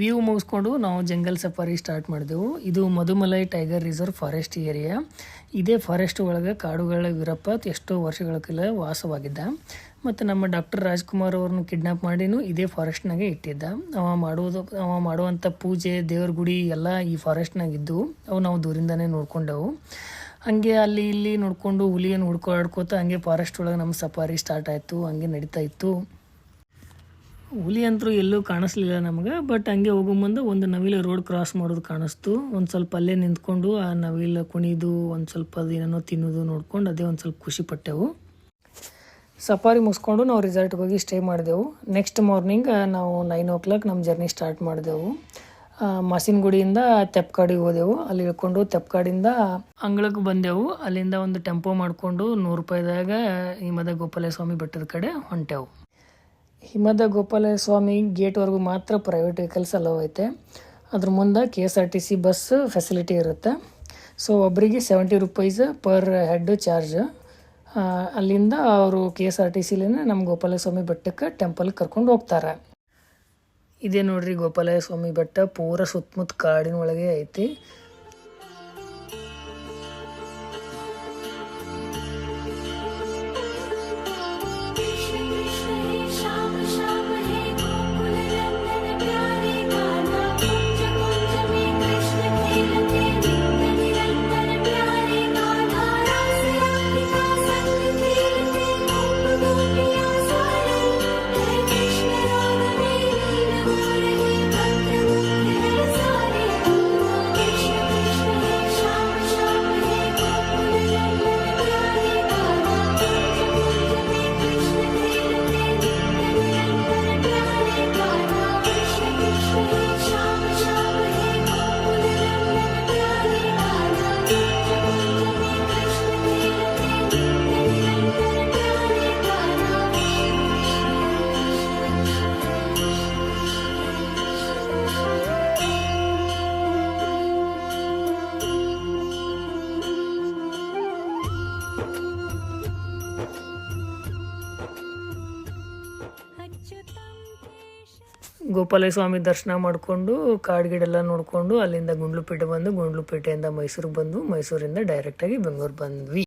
View ಮುಗಿಸ್ಕೊಂಡು ನಾವು jungle safari start ಮಾಡಿದೆವು. ಇದು Mudumalai tiger reserve forest area. ಇದೇ ಫಾರೆಸ್ಟ್ ಒಳಗೆ ಕಾಡುಗಳ ವೀರಪ್ಪ ಎಷ್ಟೋ ವರ್ಷಗಳ ಕಾಲ ವಾಸವಾಗಿದ್ದ. ಮತ್ತು ನಮ್ಮ ಡಾಕ್ಟರ್ ರಾಜ್ಕುಮಾರ್ ಅವ್ರನ್ನ ಕಿಡ್ನಾಪ್ ಮಾಡಿನೂ ಇದೇ ಫಾರೆಸ್ಟ್ನಾಗೆ ಇಟ್ಟಿದ್ದ. ಅವ ಮಾಡುವಂಥ ಪೂಜೆ, ದೇವ್ರ ಗುಡಿ ಎಲ್ಲ ಈ ಫಾರೆಸ್ಟ್ನಾಗ ಇದ್ದವು. ಅವು ನಾವು ದೂರಿಂದನೇ ನೋಡ್ಕೊಂಡೆವು. ಹಾಗೆ ಅಲ್ಲಿ ಇಲ್ಲಿ ನೋಡಿಕೊಂಡು ಹುಲಿಯನ್ನು ಹುಡ್ಕಾಡ್ಕೋತ ಹಂಗೆ ಫಾರೆಸ್ಟ್ ಒಳಗೆ ನಮ್ಮ ಸಫಾರಿ ಸ್ಟಾರ್ಟ್ ಆಯಿತು. ಹಂಗೆ ನಡೀತಾ ಇತ್ತು. ಹುಲಿ ಅಂತೂ ಎಲ್ಲೂ ಕಾಣಿಸ್ಲಿಲ್ಲ ನಮಗೆ. ಬಟ್ ಹಂಗೆ ಹೋಗೋ ಮುಂದೆ ಒಂದು ನವಿಲು ರೋಡ್ ಕ್ರಾಸ್ ಮಾಡೋದು ಕಾಣಿಸ್ತು. ಒಂದು ಸ್ವಲ್ಪ ಅಲ್ಲೇ ನಿಂತ್ಕೊಂಡು ಆ ನವಿಲು ಕುಣಿದು ಒಂದು ಸ್ವಲ್ಪ ಅದೇನೋ ತಿನ್ನೋದು ನೋಡ್ಕೊಂಡು ಅದೇ ಒಂದು ಸ್ವಲ್ಪ ಖುಷಿ ಪಟ್ಟೆವು. ಸಫಾರಿ ಮುಗಿಸ್ಕೊಂಡು ನಾವು ರಿಸಾರ್ಟ್ಗೆ ಹೋಗಿ ಸ್ಟೇ ಮಾಡಿದೆವು. ನೆಕ್ಸ್ಟ್ ಮಾರ್ನಿಂಗ್ ನಾವು 9 o'clock ನಮ್ಮ ಜರ್ನಿ ಸ್ಟಾರ್ಟ್ ಮಾಡಿದೆವು. ಮಾಸಿನಗುಡಿಯಿಂದ ತೆಪ್ಪಕಾಡಿಗೆ ಹೋದೆವು. ಅಲ್ಲಿ ಇಳ್ಕೊಂಡು ತೆಪ್ಪಕಾಡಿಂದ ಅಂಗಳಕ್ಕೆ ಬಂದೆವು. ಅಲ್ಲಿಂದ ಒಂದು ಟೆಂಪೋ ಮಾಡಿಕೊಂಡು 100 ರೂಪಾಯಿದಾಗ ಹಿಮದ ಗೋಪಾಲಯ್ಯ ಸ್ವಾಮಿ ಬೆಟ್ಟದ ಕಡೆ ಹೊಂಟೆವು. ಹಿಮದ ಗೋಪಾಲಯ್ಯ ಸ್ವಾಮಿ ಗೇಟ್ವರೆಗೂ ಮಾತ್ರ ಪ್ರೈವೇಟ್ ವೆಹಿಕಲ್ಸ್ ಅಲೋ ಐತೆ. ಅದ್ರ ಮುಂದೆ KSRTC ಬಸ್ ಫೆಸಿಲಿಟಿ ಇರುತ್ತೆ. ಸೊ ಒಬ್ಬರಿಗೆ 70 ರೂಪೀಸ್ ಪರ್ ಹೆಡ್ ಚಾರ್ಜ್. ಅಲ್ಲಿಂದ ಅವರು KSRTCಲೇ ನಮ್ಮ ಗೋಪಾಲಯ್ಯ ಸ್ವಾಮಿ ಬೆಟ್ಟಕ್ಕೆ ಟೆಂಪಲ್ಗೆ ಕರ್ಕೊಂಡು ಹೋಗ್ತಾರೆ. ಇದೇ ನೋಡ್ರಿ ಗೋಪಾಲಯ್ಯ ಸ್ವಾಮಿ ಬೆಟ್ಟ. ಪೂರ ಸುತ್ತಮುತ್ತ ಕಾಡಿನ ಒಳಗೆ ಐತಿ. ಗೋಪಾಲಯ್ಯ ಸ್ವಾಮಿ ದರ್ಶನ ಮಾಡಿಕೊಂಡು ಕಾಡ್ಗಿಡೆಲ್ಲ ನೋಡಿಕೊಂಡು ಅಲ್ಲಿಂದ ಗುಂಡ್ಲುಪೇಟೆ ಬಂದು, ಗುಂಡ್ಲುಪೇಟೆಯಿಂದ ಮೈಸೂರಿಗೆ ಬಂದು, ಮೈಸೂರಿಂದ ಡೈರೆಕ್ಟಾಗಿ ಬೆಂಗಳೂರು ಬಂದ್ವಿ.